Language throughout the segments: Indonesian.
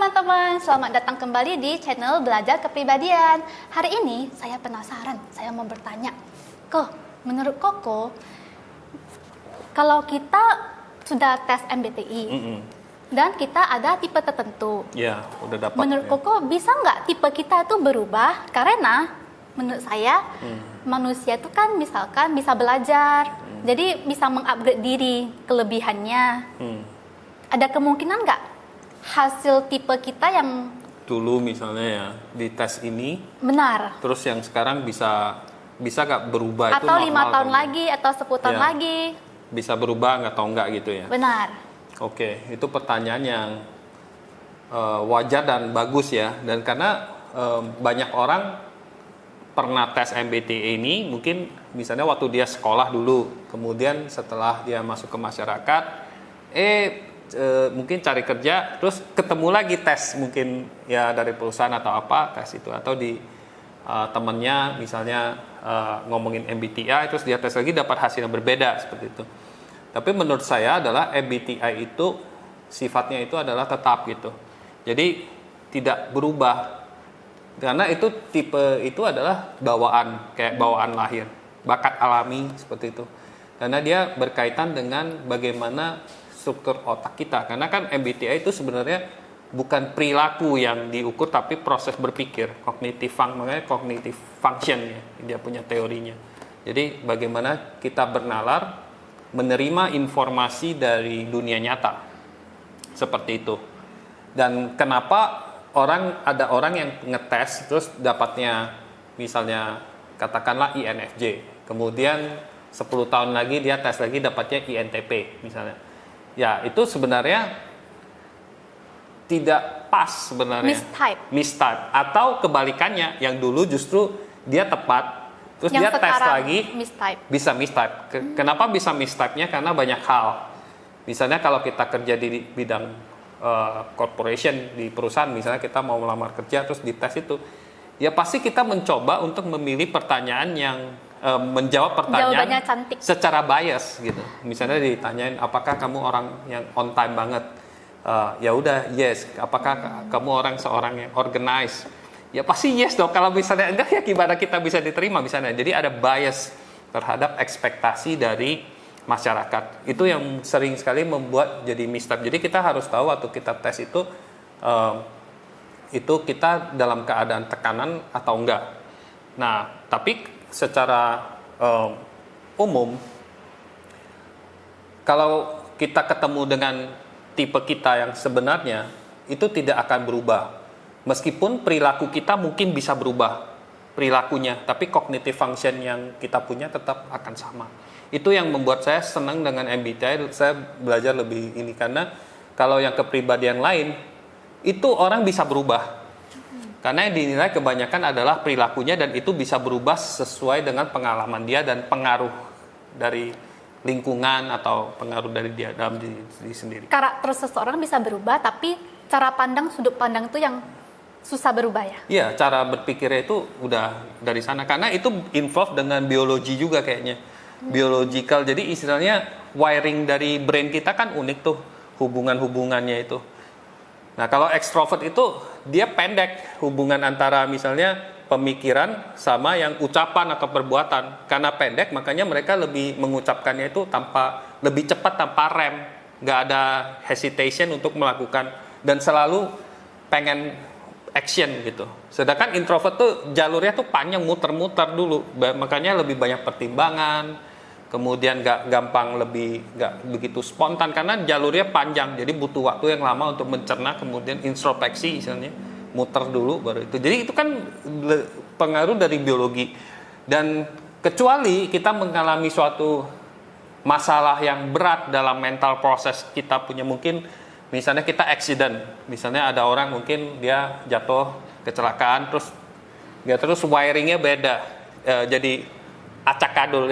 teman-teman, selamat datang kembali di channel Belajar Kepribadian. Hari ini saya penasaran, saya mau bertanya, menurut Koko, kalau kita sudah tes MBTI dan kita ada tipe tertentu, ya udah dapat. menurut Koko bisa nggak tipe kita itu berubah? Karena menurut saya manusia itu kan misalkan bisa belajar, jadi bisa mengupgrade diri kelebihannya. Ada kemungkinan nggak hasil tipe kita yang Dulu misalnya ya di tes ini benar, terus yang sekarang bisa nggak berubah itu atau 5 normal tahun kan? lagi atau 10 tahun Ya. lagi? Bisa berubah nggak atau enggak gitu ya? Benar. Oke, itu pertanyaan yang wajar dan bagus ya. Dan karena banyak orang pernah tes MBTI ini, mungkin misalnya waktu dia sekolah dulu, kemudian setelah dia masuk ke masyarakat, mungkin cari kerja, terus ketemu lagi tes mungkin ya dari perusahaan atau apa tes itu, atau di temennya misalnya ngomongin MBTI, terus dia tes lagi dapat hasil yang berbeda seperti itu. Tapi menurut saya adalah MBTI itu sifatnya itu adalah tetap gitu. Jadi tidak berubah. Karena itu tipe itu adalah bawaan, kayak bawaan lahir, bakat alami seperti itu. Karena dia berkaitan dengan bagaimana struktur otak kita. Karena kan MBTI itu sebenarnya bukan perilaku yang diukur, tapi proses berpikir, cognitive function ya, dia punya teorinya. Jadi bagaimana kita bernalar, menerima informasi dari dunia nyata, seperti itu. Dan kenapa ada orang yang ngetes terus dapatnya misalnya katakanlah INFJ, kemudian 10 tahun lagi dia tes lagi dapatnya INTP misalnya. Ya, itu sebenarnya tidak pas sebenarnya. Mistype. Atau kebalikannya, yang dulu justru dia tepat, terus yang dia tes lagi bisa mistype. Kenapa bisa mistype-nya? Karena banyak hal. Misalnya kalau kita kerja di bidang corporation, di perusahaan, misalnya kita mau melamar kerja, terus dites itu, ya pasti kita mencoba untuk memilih pertanyaan yang menjawab pertanyaan secara bias gitu. Misalnya ditanyain apakah kamu orang yang on time banget, ya udah yes. Apakah kamu seorang yang organized, ya pasti yes dong. Kalau misalnya enggak, ya gimana kita bisa diterima misalnya. Jadi ada bias terhadap ekspektasi dari masyarakat. Itu yang sering sekali membuat jadi mistype. Jadi kita harus tahu waktu kita tes itu kita dalam keadaan tekanan atau enggak. Nah, tapi secara umum, kalau kita ketemu dengan tipe kita yang sebenarnya, itu tidak akan berubah. Meskipun perilaku kita mungkin bisa berubah perilakunya, tapi cognitive function yang kita punya tetap akan sama. Itu yang membuat saya senang dengan MBTI. Saya belajar lebih ini, karena kalau yang kepribadian lain itu orang bisa berubah. Karena yang dinilai kebanyakan adalah perilakunya, dan itu bisa berubah sesuai dengan pengalaman dia dan pengaruh dari lingkungan atau pengaruh dari dia dalam diri sendiri. Karakter seseorang bisa berubah, tapi cara pandang, sudut pandang itu yang susah berubah ya? Iya, cara berpikirnya itu udah dari sana. Karena itu involve dengan biologi juga kayaknya. Biological, jadi istilahnya wiring dari brain kita kan unik tuh, hubungan-hubungannya itu. Nah, kalau ekstrovert itu dia pendek hubungan antara misalnya pemikiran sama yang ucapan atau perbuatan. Karena pendek, makanya mereka lebih mengucapkannya itu lebih cepat tanpa rem, nggak ada hesitation untuk melakukan, dan selalu pengen action gitu. Sedangkan introvert tuh jalurnya tuh panjang, muter-muter dulu, makanya lebih banyak pertimbangan. Kemudian nggak begitu spontan karena jalurnya panjang, jadi butuh waktu yang lama untuk mencerna, kemudian introspeksi misalnya, muter dulu baru itu. Jadi itu kan pengaruh dari biologi. Dan kecuali kita mengalami suatu masalah yang berat dalam mental proses kita punya, mungkin misalnya kita accident, misalnya ada orang mungkin dia jatuh kecelakaan, terus wiringnya beda, jadi acak-adul.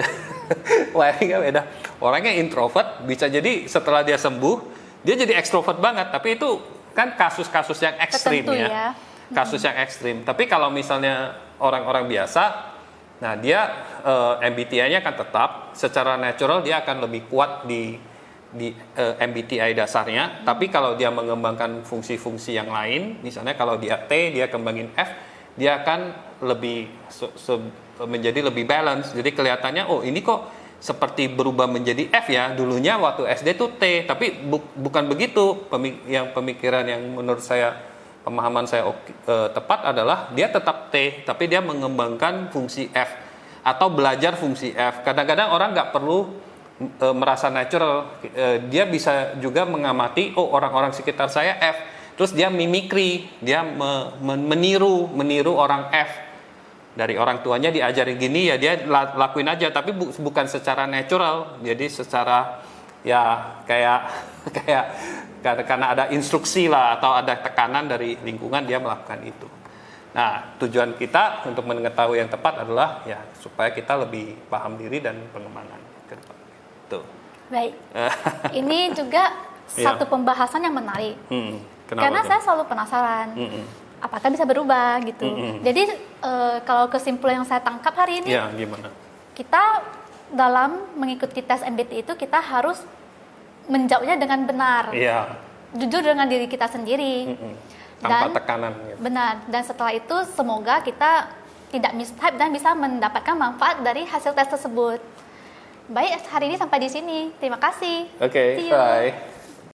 Wiringnya beda. Orangnya introvert, bisa jadi setelah dia sembuh dia jadi ekstrovert banget. Tapi itu kan kasus-kasus yang ekstrim ya. Kasus yang ekstrim. Tapi kalau misalnya orang-orang biasa, nah dia MBTI-nya akan tetap secara natural, dia akan lebih kuat di di MBTI dasarnya, tapi kalau dia mengembangkan fungsi-fungsi yang lain, misalnya kalau dia T, dia kembangin F, dia akan lebih menjadi lebih balance. Jadi kelihatannya, oh ini kok seperti berubah menjadi F ya, dulunya waktu SD tuh T, tapi bukan begitu. Yang pemikiran yang menurut saya, pemahaman saya tepat adalah dia tetap T, tapi dia mengembangkan fungsi F atau belajar fungsi F. Kadang-kadang orang nggak perlu merasa natural, dia bisa juga mengamati, oh orang-orang sekitar saya F, terus dia mimikri, dia meniru orang F. Dari orang tuanya diajarin gini ya dia lakuin aja, tapi bukan secara natural, jadi secara ya kayak karena ada instruksi lah atau ada tekanan dari lingkungan dia melakukan itu. Nah, tujuan kita untuk mengetahui yang tepat adalah ya supaya kita lebih paham diri dan pengembangan ke depan. Tuh. Baik. Ini juga satu pembahasan yang menarik. Karena saya selalu penasaran. Apakah bisa berubah gitu. Jadi kalau kesimpulan yang saya tangkap hari ini, ya, gimana? Kita dalam mengikuti tes MBTI itu kita harus menjawabnya dengan benar, jujur dengan diri kita sendiri, tanpa tekanan. Gitu. Benar. Dan setelah itu semoga kita tidak mistype dan bisa mendapatkan manfaat dari hasil tes tersebut. Baik, hari ini sampai di sini. Terima kasih. Oke, bye.